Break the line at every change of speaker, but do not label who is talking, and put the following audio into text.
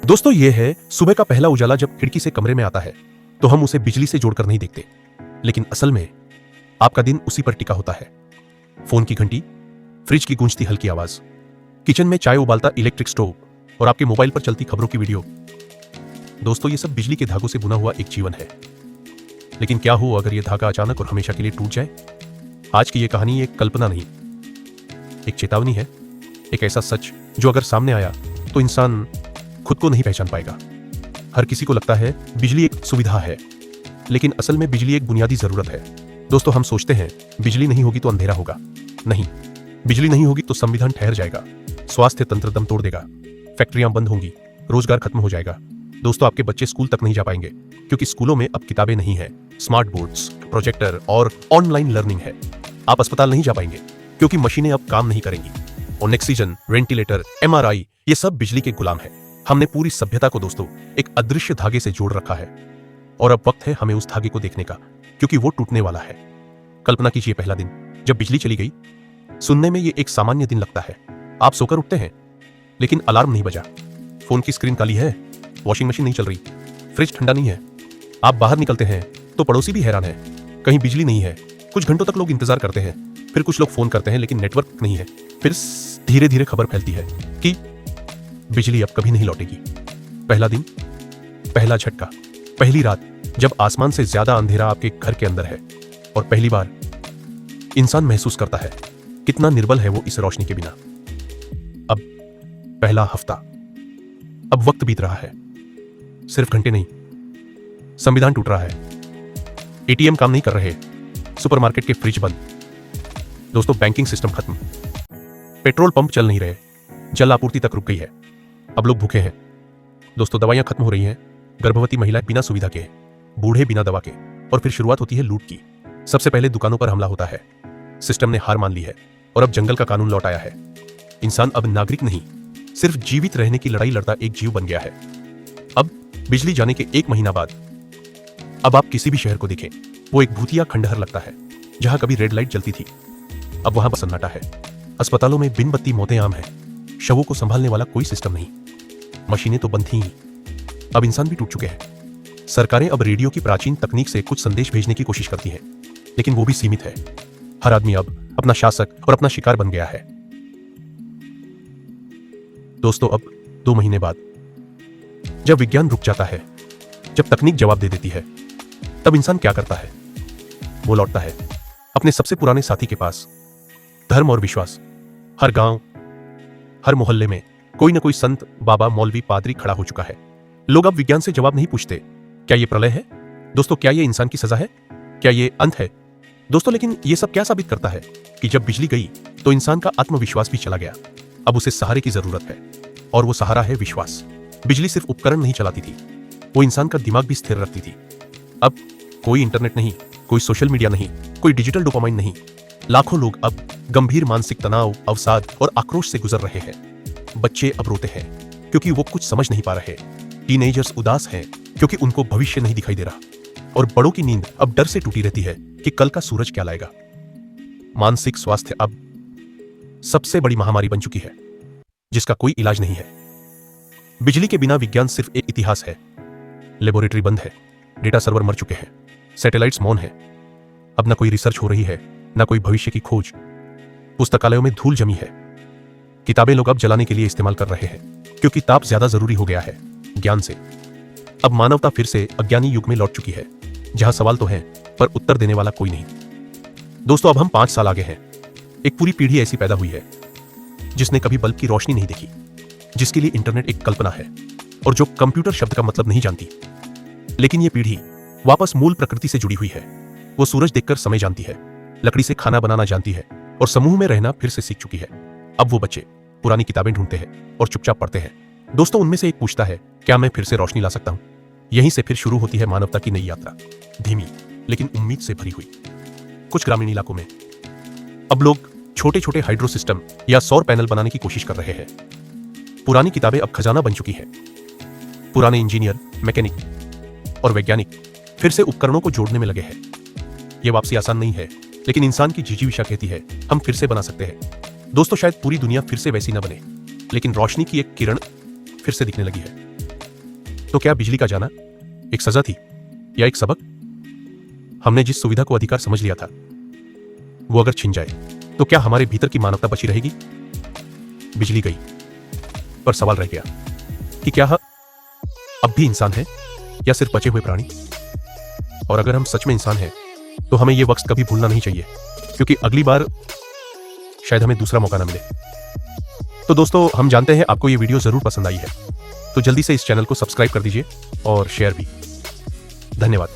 दोस्तों ये है सुबह का पहला उजाला जब खिड़की से कमरे में आता है तो हम उसे बिजली से जोड़कर नहीं देखते, लेकिन असल में आपका दिन उसी पर टिका होता है। फोन की घंटी, फ्रिज की गूंजती हल्की आवाज, किचन में चाय उबालता इलेक्ट्रिक स्टोव और आपके मोबाइल पर चलती खबरों की वीडियो। दोस्तों ये सब बिजली के धागों से बुना हुआ एक जीवन है। लेकिन क्या हो अगर यह धागा अचानक और हमेशा के लिए टूट जाए? आज की यह कहानी एक कल्पना नहीं, एक चेतावनी है। एक ऐसा सच जो अगर सामने आया तो इंसान खुद को नहीं पहचान पाएगा। हर किसी को लगता है बिजली एक सुविधा है, लेकिन असल में बिजली एक बुनियादी जरूरत है। दोस्तों हम सोचते हैं बिजली नहीं होगी तो अंधेरा होगा। नहीं, बिजली नहीं होगी तो संविधान ठहर जाएगा, स्वास्थ्य तंत्र दम तोड़ देगा, फैक्ट्रियां बंद होंगी, रोजगार खत्म हो जाएगा। दोस्तों आपके बच्चे स्कूल तक नहीं जा पाएंगे क्योंकि स्कूलों में अब किताबें नहीं है, स्मार्ट बोर्ड्स, प्रोजेक्टर और ऑनलाइन लर्निंग है। आप अस्पताल नहीं जा पाएंगे क्योंकि मशीनें अब काम नहीं करेंगी और ऑक्सीजन, वेंटिलेटर, MRI ये सब बिजली के गुलाम है। हमने पूरी सभ्यता को दोस्तों एक अदृश्य धागे से जोड़ रखा है और अब वक्त है हमें उस धागे को देखने का, क्योंकि वो टूटने वाला है। कल्पना कीजिए पहला दिन जब बिजली चली गई। सुनने में ये एक सामान्य दिन लगता है। आप सोकर उठते हैं लेकिन अलार्म नहीं बजा, फोन की स्क्रीन काली है, वॉशिंग मशीन नहीं चल रही, फ्रिज ठंडा नहीं है। आप बाहर निकलते हैं तो पड़ोसी भी हैरान है, कहीं बिजली नहीं है। कुछ घंटों तक लोग इंतजार करते हैं, फिर कुछ लोग फोन करते हैं लेकिन नेटवर्क नहीं है। फिर धीरे धीरे खबर फैलती है कि बिजली अब कभी नहीं लौटेगी। पहला दिन, पहला झटका, पहली रात जब आसमान से ज्यादा अंधेरा आपके घर के अंदर है और पहली बार इंसान महसूस करता है कितना निर्बल है वो इस रोशनी के बिना। अब पहला हफ्ता, अब वक्त बीत रहा है, सिर्फ घंटे नहीं, संविधान टूट रहा है, ATM काम नहीं कर रहे, सुपरमार्केट के फ्रिज बंद, दोस्तों बैंकिंग सिस्टम खत्म, पेट्रोल पंप चल नहीं रहे, जल आपूर्ति तक रुक गई है। अब लोग भूखे हैं। दोस्तों दवाइयां खत्म हो रही हैं, गर्भवती महिलाएं बिना सुविधा के, बूढ़े बिना दवा के, और फिर शुरुआत होती है लूट की। सबसे पहले दुकानों पर हमला होता है। सिस्टम ने हार मान ली है और अब जंगल का कानून लौट आया है। इंसान अब नागरिक नहीं, सिर्फ जीवित रहने की लड़ाई लड़ता एक जीव बन गया है। अब बिजली जाने के 1 महीना बाद अब आप किसी भी शहर को देखें, वो एक भूतिया खंडहर लगता है। जहां कभी रेड लाइट जलती थी अब वहां बस सन्नाटा है। अस्पतालों में बिन बत्ती मौतें आम है, शवों को संभालने वाला कोई सिस्टम नहीं, मशीनें तो बंद थी ही, अब इंसान भी टूट चुके हैं। सरकारें अब रेडियो की प्राचीन तकनीक से कुछ संदेश भेजने की कोशिश करती हैं, लेकिन वो भी सीमित है। हर आदमी अब अपना शासक और अपना शिकार बन गया है। दोस्तों अब 2 महीने बाद जब विज्ञान रुक जाता है, जब तकनीक जवाब दे देती है, तब इंसान क्या करता है? वो लौटता है अपने सबसे पुराने साथी के पास, धर्म और विश्वास। हर गांव, हर मोहल्ले में कोई ना कोई संत, बाबा, मौलवी, पादरी खड़ा हो चुका है। लोग अब विज्ञान से जवाब नहीं पूछते, क्या ये प्रलय है? दोस्तों क्या ये इंसान की सजा है? क्या ये अंत है? दोस्तों लेकिन ये सब क्या साबित करता है कि जब बिजली गई तो इंसान का आत्मविश्वास भी चला गया। अब उसे सहारे की जरूरत है और वो सहारा है विश्वास। बिजली सिर्फ उपकरण नहीं चलाती थी, वो इंसान का दिमाग भी स्थिर रखती थी। अब कोई इंटरनेट नहीं, कोई सोशल मीडिया नहीं, कोई डिजिटल डोपामाइन नहीं। लाखों लोग अब गंभीर मानसिक तनाव, अवसाद और आक्रोश से गुजर रहे हैं। बच्चे अब रोते हैं क्योंकि वो कुछ समझ नहीं पा रहे। टीनेजर्स उदास हैं क्योंकि उनको भविष्य नहीं दिखाई दे रहा। और बड़ों की नींद अब डर से टूटी रहती है कि कल का सूरज क्या लाएगा। मानसिक स्वास्थ्य अब सबसे बड़ी महामारी बन चुकी है जिसका कोई इलाज नहीं है। बिजली के बिना विज्ञान सिर्फ एक इतिहास है। लेबोरेटरी बंद है, डेटा सर्वर मर चुके हैं, सैटेलाइट्स मौन है। अब ना कोई रिसर्च हो रही है, ना कोई भविष्य की खोज। पुस्तकालयों में धूल जमी है। किताबें लोग अब जलाने के लिए इस्तेमाल कर रहे हैं क्योंकि ताप ज्यादा जरूरी हो गया है ज्ञान से। अब मानवता फिर से अज्ञानी युग में लौट चुकी है, जहां सवाल तो हैं पर उत्तर देने वाला कोई नहीं। दोस्तों अब हम 5 साल आगे हैं। एक पूरी पीढ़ी ऐसी पैदा हुई है जिसने कभी बल्ब की रोशनी नहीं देखी, जिसके लिए इंटरनेट एक कल्पना है और जो कंप्यूटर शब्द का मतलब नहीं जानती। लेकिन यह पीढ़ी वापस मूल प्रकृति से जुड़ी हुई है। वो सूरज देखकर समय जानती है, लकड़ी से खाना बनाना जानती है और समूह में रहना फिर से सीख चुकी है। अब वो बच्चे पुरानी किताबें ढूंढते हैं और चुपचाप पढ़ते हैं। दोस्तों उनमें से एक पूछता है, क्या मैं फिर से रोशनी ला सकता हूं? यहीं से फिर शुरू होती है मानवता की नई यात्रा, धीमी लेकिन उम्मीद से भरी हुई। कुछ ग्रामीण इलाकों में अब लोग छोटे छोटे हाइड्रो सिस्टम या सौर पैनल बनाने की कोशिश कर रहे हैं। पुरानी किताबें अब खजाना बन चुकी हैं। पुराने इंजीनियर, मैकेनिक और वैज्ञानिक फिर से उपकरणों को जोड़ने में लगे हैं। यह वापसी आसान नहीं है, लेकिन इंसान की जिजीविषा कहती है हम फिर से बना सकते हैं। दोस्तों शायद पूरी दुनिया फिर से वैसी न बने, लेकिन रोशनी की एक किरण फिर से दिखने लगी है। तो क्या बिजली का जाना एक सजा थी या एक सबक? हमने जिस सुविधा को अधिकार समझ लिया था वो अगर छिन जाए तो क्या हमारे भीतर की मानवता बची रहेगी? बिजली गई, पर सवाल रह गया कि क्या अब भी इंसान है या सिर्फ बचे हुए प्राणी? और अगर हम सच में इंसान हैं तो हमें यह वक्त कभी भूलना नहीं चाहिए, क्योंकि अगली बार शायद हमें दूसरा मौका ना मिले। तो दोस्तों, हम जानते हैं आपको ये वीडियो जरूर पसंद आई है, तो जल्दी से इस चैनल को सब्सक्राइब कर दीजिए और शेयर भी। धन्यवाद।